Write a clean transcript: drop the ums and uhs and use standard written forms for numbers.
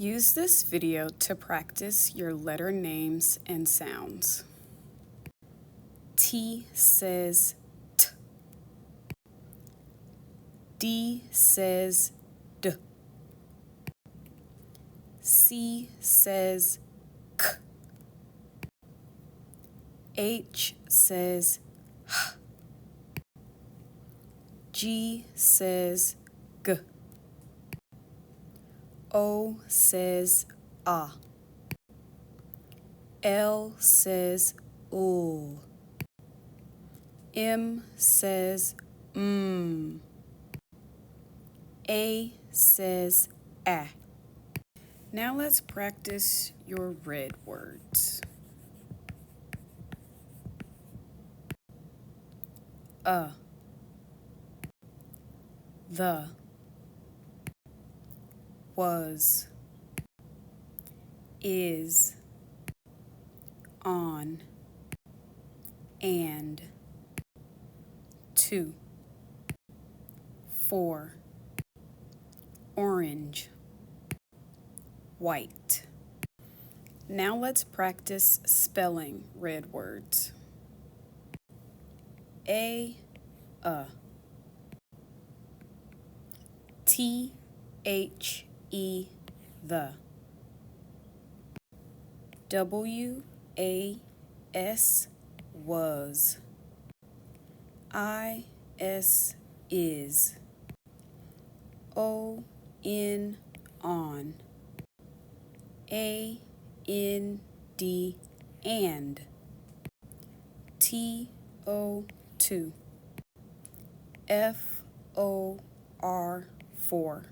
Use this video to practice your letter names and sounds. T says T. D says D. C says K. H says H. G says G. O says Ah. L says L. M says A says Ah. Now let's practice your red words. The, was, is, on, and, to, for, orange, white. Now let's practice spelling red words. A, T, H, E, the. W, A, S, was. I, S, is. O, N, on. A, N, D, and. T, O, to. F, O, R, for.